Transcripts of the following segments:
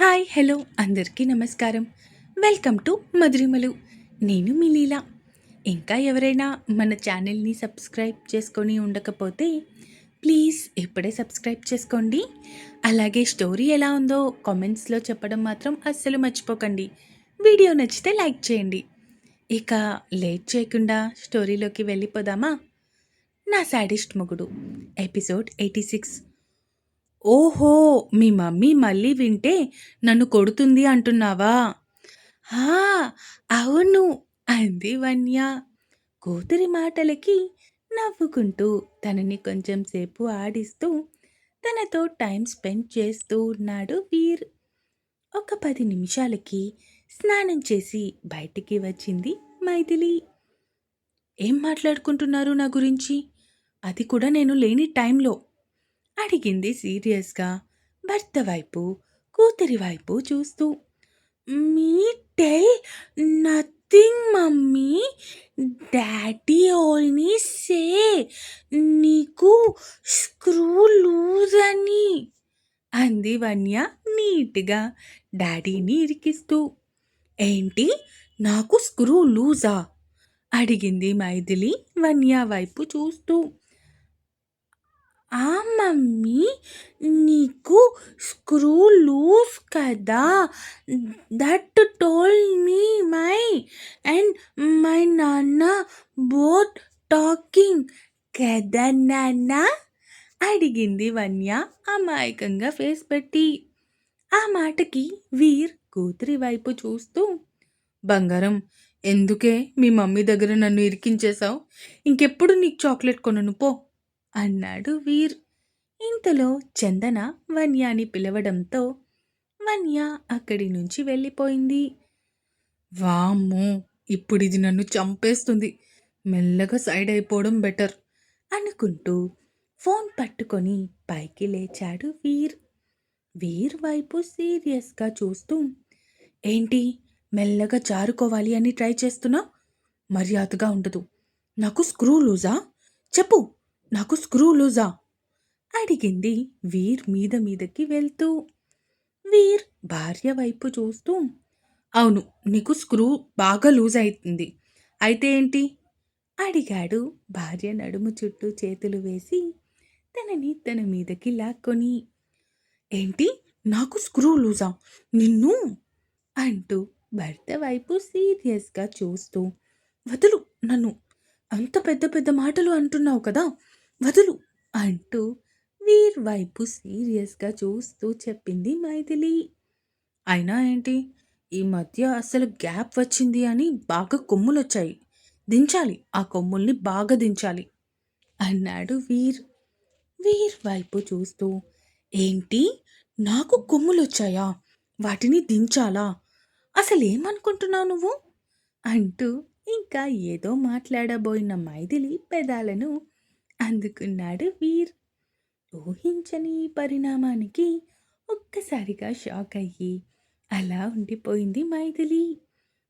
Hi hello అందరికీ నమస్కారం. Welcome to Madhurimalu. నేను మీ లీలా. ఇంకా ఎవరైనా మన ఛానల్ని సబ్స్క్రైబ్ చేసుకొని ఉండకపోతే ప్లీజ్ ఇప్పుడే సబ్స్క్రైబ్ చేసుకోండి. అలాగే స్టోరీ ఎలా ఉందో కామెంట్స్లో చెప్పడం మాత్రం అస్సలు మర్చిపోకండి. వీడియో నచ్చితే లైక్ చేయండి. ఇక లేట్ చేయకుండా స్టోరీలోకి వెళ్ళిపోదామా? నా సాడిస్ట్ మొగుడు ఎపిసోడ్ 86. ఓహో! మీ మమ్మీ మళ్ళీ వింటే నన్ను కొడుతుంది అంటున్నావా? హా! అవును అంది వన్య. కూతురి మాటలకి నవ్వుకుంటూ తనని కొంచెం సేపు ఆడిస్తూ తనతో టైం స్పెండ్ చేస్తూ ఉన్నాడు వీర్. ఒక 10 నిమిషాలకి స్నానం చేసి బయటికి వచ్చింది మైథిలి. ఏం మాట్లాడుకుంటున్నారు నా గురించి? అది కూడా నేను లేని టైంలో అడిగింది సీరియస్గా భర్త వైపు కూతురి వైపు చూస్తూ. Me tell nothing mummy, daddy only say నీకు స్క్రూ లూజ్ అని అంది వన్య నీట్గా డాడీని ఇరికిస్తూ. ఏంటి, నాకు స్క్రూ లూజా? అడిగింది మైథిలి వన్య వైపు చూస్తూ. ఆ మమ్మీ, నీకు స్క్రూ లూజ్ కదా, that told me my and my నాన్న బోత్ టాకింగ్ కదా నాన్న అడిగింది వన్య అమాయకంగా ఫేస్ పెట్టి. ఆ మాటకి వీర్ కూతురి వైపు చూస్తూ, బంగారం, ఎందుకే మీ మమ్మీ దగ్గర నన్ను ఇరికించేశావు? ఇంకెప్పుడు నీకు చాక్లెట్ కొనను పో అన్నాడు వీర్. ఇంతలో చందన వన్యాని పిలవడంతో వన్య అక్కడి నుంచి వెళ్ళిపోయింది. వామ్మో, ఇప్పుడిది నన్ను చంపేస్తుంది. మెల్లగా సైడ్ అయిపోవడం బెటర్ అనుకుంటూ ఫోన్ పట్టుకొని పైకి లేచాడు వీర్. వీర్ వైపు సీరియస్గా చూస్తూ, ఏంటి మెల్లగా జారుకోవాలి అని ట్రై చేస్తున్నా? మర్యాదగా ఉండదు. నాకు స్క్రూ లూజా? చెప్పు, నాకు స్క్రూ లూజా? అడిగింది వీర్ మీదకి వెళ్తూ. వీర్ భార్య వైపు చూస్తూ, అవును, నీకు స్క్రూ బాగా లూజ్ అవుతుంది. అయితే ఏంటి? అడిగాడు భార్య నడుము చుట్టూ చేతులు వేసి తనని తన మీదకి లాక్కొని. ఏంటి, నాకు స్క్రూ లూజా? నిన్ను అంటూ భర్త వైపు సీరియస్గా చూస్తూ, వదులు నన్ను, అంత పెద్ద పెద్ద మాటలు అంటున్నావు కదా, వదులు అంటూ వీర్ వైపు సీరియస్గా చూస్తూ చెప్పింది మైథిలి. అయినా ఏంటి, ఈ మధ్య అసలు గ్యాప్ వచ్చింది అని బాగా కొమ్ములొచ్చాయి. దించాలి, ఆ కొమ్ముల్ని బాగా దించాలి అన్నాడు వీర్. వీర్ వైపు చూస్తూ, ఏంటి, నాకు కొమ్ములొచ్చాయా? వాటిని దించాలా? అసలేమనుకుంటున్నావు నువ్వు? అంటూ ఇంకా ఏదో మాట్లాడబోయిన మైథిలి పెదాలను అందుకున్నాడు వీర్. ఊహించని పరిణామానికి ఒక్కసారిగా షాక్ అయ్యి అలా ఉండిపోయింది మైథిలి.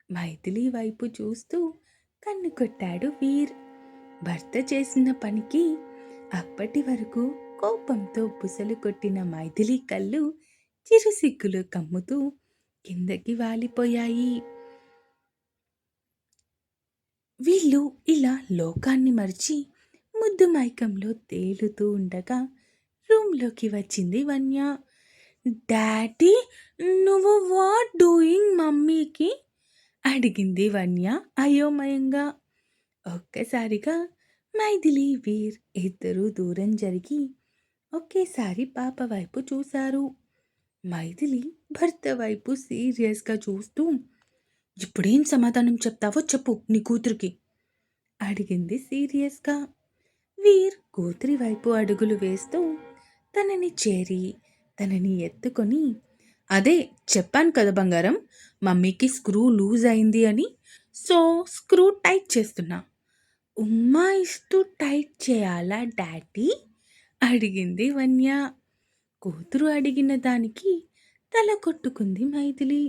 మైథిలి వైపు చూస్తూ కన్ను కొట్టాడు వీర్. భర్త చేసిన పనికి అప్పటి వరకు కోపంతో బుసలు కొట్టిన మైథిలి కళ్ళు చిరుసిగ్గులు కమ్ముతూ కిందకి వాలిపోయాయి. వీళ్ళు ఇలా లోకాన్ని మరిచి ముద్దు మైకంలో తేలుతూ ఉండగా రూమ్లోకి వచ్చింది వన్య. డాడీ, నువ్వు వాట్ డూయింగ్ మమ్మీకి అడిగింది వన్య అయోమయంగా. ఒక్కసారిగా మైథిలి వీర్ ఇద్దరూ దూరం జరిగి ఒకేసారి పాప వైపు చూశారు. మైథిలి భర్త వైపు సీరియస్గా చూస్తూ, ఇప్పుడేం సమాధానం చెప్తావో చెప్పు నీ కూతురికి అడిగింది సీరియస్గా. వీర్ కూతురి వైపు అడుగులు వేస్తూ తనని చేరి తనని ఎత్తుకొని, అదే చెప్పాను కదా బంగారం, మమ్మీకి స్క్రూ లూజ్ అయింది అని, సో స్క్రూ టైట్ చేస్తున్నా. ఉమ్మా ఇస్తూ టైట్ చేయాలా డాడీ అడిగింది వన్య. కూతురు అడిగిన దానికి తల కొట్టుకుంది మైథిలి.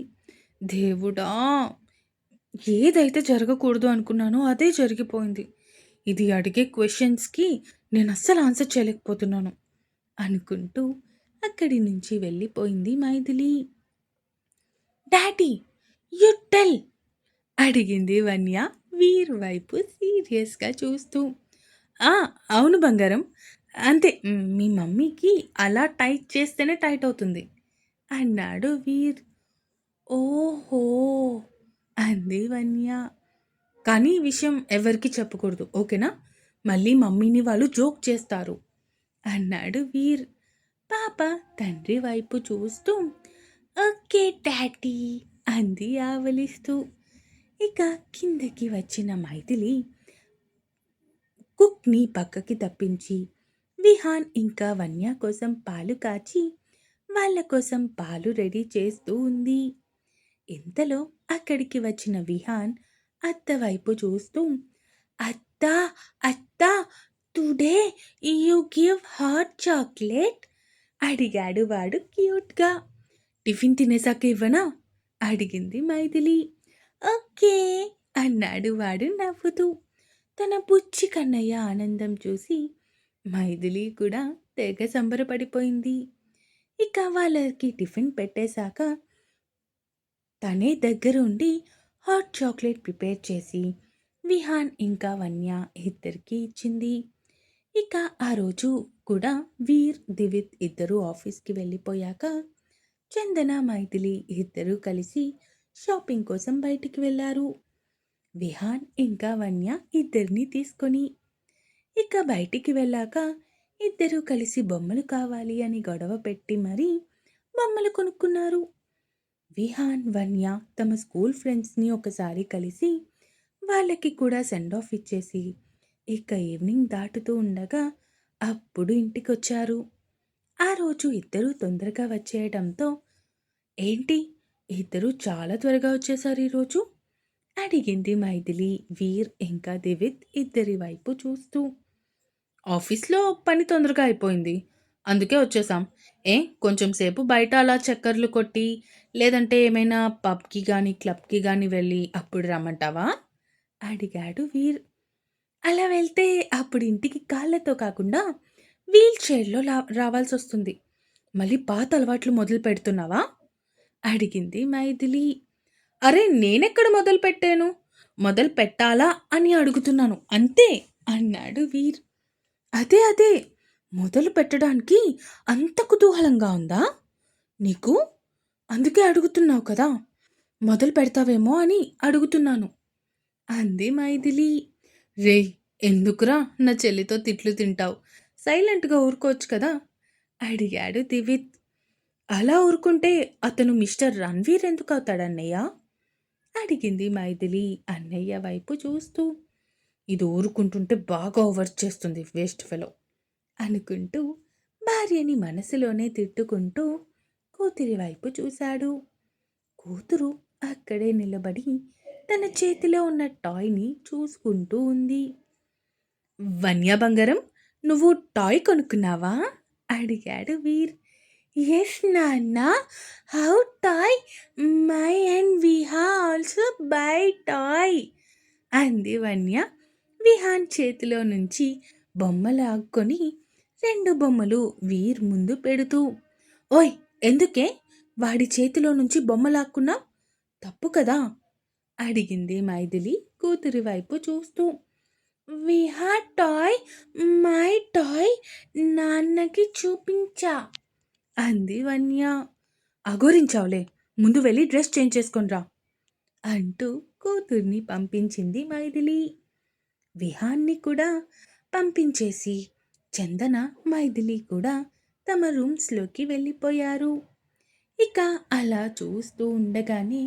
దేవుడా, ఏదైతే జరగకూడదు అనుకున్నానో అదే జరిగిపోయింది. ఇది అడిగే క్వశ్చన్స్కి నేను అస్సలు ఆన్సర్ చేయలేకపోతున్నాను అనుకుంటూ అక్కడి నుంచి వెళ్ళిపోయింది మైథిలి. డాడీ యు టెల్ అడిగింది వన్య వీర్ వైపు సీరియస్గా చూస్తూ. ఆ! అవును బంగారం. అంతే. మీ మమ్మీకి అలా టైట్ చేస్తేనే టైట్ అవుతుంది అన్నాడు వీర్. ఓహో! అంది వన్య. కానీ ఈ విషయం ఎవరికీ చెప్పకూడదు. ఓకేనా? మళ్ళీ మమ్మీని వాళ్ళు జోక్ చేస్తారు అన్నాడు వీర్. పాప తండ్రి వైపు చూస్తూ ఓకే డాడీ అంది ఆవలిస్తూ. ఇక కిందకి వచ్చిన మైథిలి కుక్ని పక్కకి తప్పించి విహాన్ ఇంకా వన్య కోసం పాలు కాచి వాళ్ళ కోసం పాలు రెడీ చేస్తూ ఉంది. ఇంతలో అక్కడికి వచ్చిన విహాన్ అత్త వైపు చూస్తూ అత్త అత్త today you give hot chocolate అడిగాడు వాడు క్యూట్గా. టిఫిన్ తినేసాక ఇవ్వనా అడిగింది మైథిలి. ఓకే అన్నాడు వాడు నవ్వుతూ. తన బుచ్చి కన్నయ్య ఆనందం చూసి మైథిలి కూడా తెగ సంబరపడిపోయింది. ఇక వాళ్ళకి టిఫిన్ పెట్టేశాక తనే దగ్గరుండి హాట్ చాక్లెట్ ప్రిపేర్ చేసి విహాన్ ఇంకా వన్య ఇద్దరికి ఇచ్చింది. ఇక ఆ రోజు కూడా వీర్ దివిత్ ఇద్దరు ఆఫీస్కి వెళ్ళిపోయాక చందన మైథిలి ఇద్దరూ కలిసి షాపింగ్ కోసం బయటికి వెళ్ళారు. విహాన్ ఇంకా వన్య ఇద్దరిని తీసుకొని. ఇక బయటికి వెళ్ళాక ఇద్దరూ కలిసి బొమ్మలు కావాలి అని గొడవ పెట్టి మరీ బొమ్మలు కొనుక్కున్నారు. విహాన్ వన్య తమ స్కూల్ ఫ్రెండ్స్ని ఒకసారి కలిసి వాళ్ళకి కూడా సెండ్ ఆఫ్ ఇచ్చేసి ఇక ఈవినింగ్ దాటుతూ ఉండగా అప్పుడు ఇంటికొచ్చారు. ఆ రోజు ఇద్దరూ తొందరగా వచ్చేయడంతో ఏంటి ఇద్దరూ చాలా త్వరగా వచ్చేసారు ఈరోజు అడిగింది మైథిలి వీర్ ఇంకా దివిత్ ఇద్దరి వైపు చూస్తూ. ఆఫీస్లో పని తొందరగా అయిపోయింది, అందుకే వచ్చేసాం. కొంచెం సేపు బయట అలా చక్కర్లు కొట్టి లేదంటే ఏమైనా పబ్కి కానీ క్లబ్కి కానీ వెళ్ళి అప్పుడు రమ్మంటావా అడిగాడు వీర్. అలా వెళ్తే అప్పుడు ఇంటికి కాళ్ళతో కాకుండా వీల్ చైర్లో రావాల్సి వస్తుంది. మళ్ళీ పాత అలవాట్లు మొదలు పెడుతున్నావా అడిగింది మైథిలి. అరే నేనెక్కడ మొదలు పెట్టాను, మొదలు పెట్టాలా అని అడుగుతున్నాను అంతే అన్నాడు వీర్. అదే అదే మొదలు పెట్టడానికి అంత కుతూహలంగా ఉందా నీకు, అందుకే అడుగుతున్నావు కదా, మొదలు పెడతావేమో అని అడుగుతున్నాను అంది మైథిలి. రే ఎందుకురా నా చెల్లితో తిట్లు తింటావు, సైలెంట్గా ఊరుకోవచ్చు కదా అడిగాడు దివిత్. అలా ఊరుకుంటే అతను మిస్టర్ రణ్వీర్ ఎందుకు అవుతాడన్నయ్య అడిగింది మైథిలి అన్నయ్య వైపు చూస్తూ. ఇది ఊరుకుంటుంటే బాగా ఓవర్ చేస్తుంది వేస్ట్ ఫెలో అనుకుంటూ భార్యని మనసులోనే తిట్టుకుంటూ కూతురి వైపు చూశాడు. కూతురు అక్కడే నిలబడి తన చేతిలో ఉన్న టాయ్ని చూసుకుంటూ ఉంది. వన్య బంగారం నువ్వు టాయ్ కొనుక్కున్నావా అడిగాడు వీర్. ఎస్ నాన్న, how toy, my and Viha also by toy అంది వన్య విహాన్ చేతిలో నుంచి బొమ్మలు ఆక్కొని 2 బొమ్మలు వీర్ ముందు పెడుతూ. ఓయ్ ఎందుకే వాడి చేతిలో నుంచి బొమ్మలాక్కున్నావు, తప్పు కదా అడిగింది మైథిలి కూతురి వైపు చూస్తూ. విహా టాయ్, మై టాయ్ నాన్నకి చూపించా అంది వన్య. అఘోరించావులే, ముందు వెళ్ళి డ్రెస్ చేంజ్ చేసుకొనిరా అంటూ కూతుర్ని పంపించింది మైథిలి. విహాన్ని కూడా పంపించేసి చందన మైథిలి కూడా తమ రూమ్స్లోకి వెళ్ళిపోయారు. ఇక అలా చూస్తూ ఉండగానే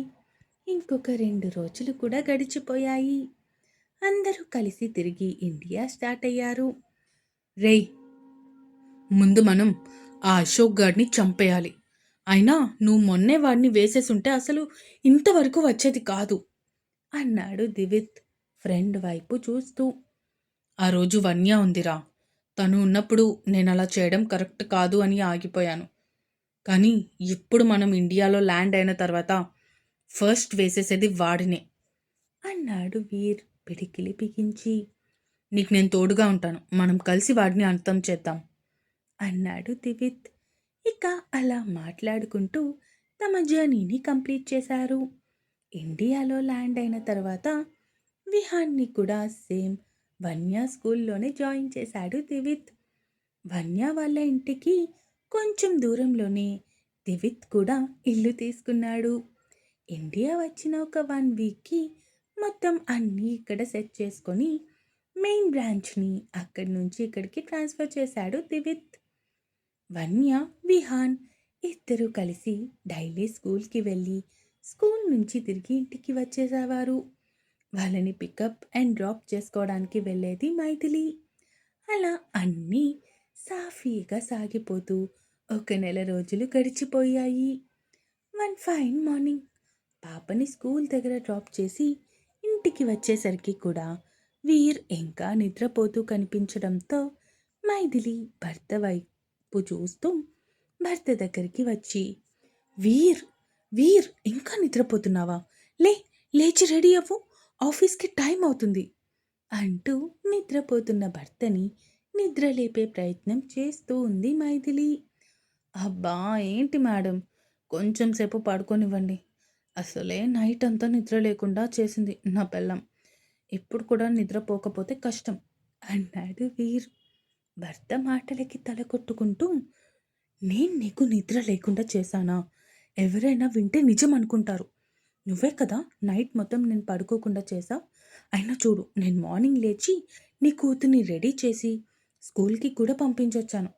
ఇంకొక 2 రోజులు కూడా గడిచిపోయాయి. అందరూ కలిసి తిరిగి ఇండియా స్టార్ట్ అయ్యారు. రేయ్ ముందు మనం ఆ అశోక్ గాడిని చంపేయాలి, అయినా నువ్వు మొన్నే వాడిని వేసేసుంటే అసలు ఇంతవరకు వచ్చేది కాదు అన్నాడు దివిత్ ఫ్రెండ్ వైపు చూస్తూ. ఆ రోజు వన్య ఉందిరా, తను ఉన్నప్పుడు నేను అలా చేయడం కరెక్ట్ కాదు అని ఆగిపోయాను. కానీ ఇప్పుడు మనం ఇండియాలో ల్యాండ్ అయిన తర్వాత ఫస్ట్ వేసేసేది వాడినే అన్నాడు వీర్ పిడికిలి బిగించి. నీకు నేను తోడుగా ఉంటాను, మనం కలిసి వాడిని అంతం చేద్దాం అన్నాడు దివిత్. ఇక అలా మాట్లాడుకుంటూ తమ జర్నీని కంప్లీట్ చేశారు. ఇండియాలో ల్యాండ్ అయిన తర్వాత విహాన్ని కూడా సేమ్ వన్య స్కూల్లోనే జాయిన్ చేశాడు దివిత్. వన్య వాళ్ళ ఇంటికి కొంచెం దూరంలోనే దివిత్ కూడా ఇల్లు తీసుకున్నాడు. ఇండియా వచ్చిన ఒక 1 వీక్కి మొత్తం అన్నీ ఇక్కడ సెట్ చేసుకొని మెయిన్ బ్రాంచ్ని అక్కడి నుంచి ఇక్కడికి ట్రాన్స్ఫర్ చేశాడు దివిత్. వన్య, విహాన్ ఇద్దరూ కలిసి డైలీ స్కూల్కి వెళ్ళి స్కూల్ నుంచి తిరిగి ఇంటికి వచ్చేసేవారు. వాళ్ళని పికప్ అండ్ డ్రాప్ చేసుకోవడానికి వెళ్ళేది మైథిలి. అలా అన్నీ సాఫీగా సాగిపోతూ 1 నెల రోజులు గడిచిపోయాయి. వన్ ఫైన్ మార్నింగ్ పాపని స్కూల్ దగ్గర డ్రాప్ చేసి ఇంటికి వచ్చేసరికి కూడా వీర్ ఇంకా నిద్రపోతూ కనిపించడంతో మైథిలి భర్త వైపు చూస్తూ భర్త దగ్గరికి వచ్చి, వీర్ వీర్ ఇంకా నిద్రపోతున్నావా? లేచి రెడీ అవ్వు, ఆఫీస్కి టైం అవుతుంది అంటూ నిద్రపోతున్న భర్తని నిద్రలేపే ప్రయత్నం చేస్తూ ఉంది మైథిలి. అబ్బా ఏంటి మేడం, కొంచెం సేపు పడుకోనివ్వండి. అసలే నైట్ అంతా నిద్ర లేకుండా చేసింది నా పెళ్ళం. ఇప్పుడు కూడా నిద్రపోకపోతే కష్టం అన్నాడు వీర్. భర్త మాటలకి తల కొట్టుకుంటూ, నేను నీకు నిద్ర లేకుండా చేశానా? ఎవరైనా వింటే నిజం అనుకుంటారు. నువ్వే కదా నైట్ మొత్తం నేను పడుకోకుండా చేశావు. అయినా చూడు, నేను మార్నింగ్ లేచి నీ కూతుర్ని రెడీ చేసి స్కూల్కి కూడా పంపించొచ్చాను.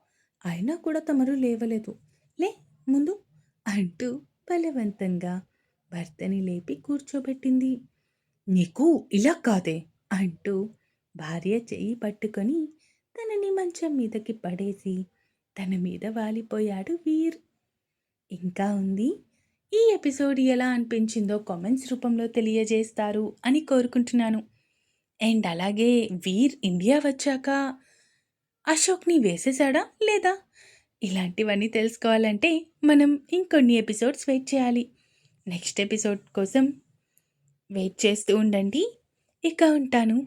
అయినా కూడా తమరు లేవలేదు. లే ముందు అంటూ బలవంతంగా భర్తని లేపి కూర్చోబెట్టింది. నీకు ఇలా కాదే అంటూ భార్య చెయ్యి పట్టుకొని తనని మంచం మీదకి పడేసి తన మీద వాలిపోయాడు వీర్. ఇంకా ఉంది. ఈ ఎపిసోడ్ ఎలా అనిపించిందో కామెంట్స్ రూపంలో తెలియజేస్తారు అని కోరుకుంటున్నాను. అండ్ అలాగే వీర్ ఇండియా వచ్చాక అశోక్ని వేసేసాడా లేదా? ఇలాంటివన్నీ తెలుసుకోవాలంటే మనం ఇంకొన్ని ఎపిసోడ్స్ వెయిట్ చేయాలి. నెక్స్ట్ ఎపిసోడ్ కోసం వెయిట్ చేస్తూ ఉండండి. ఇక ఉంటాను.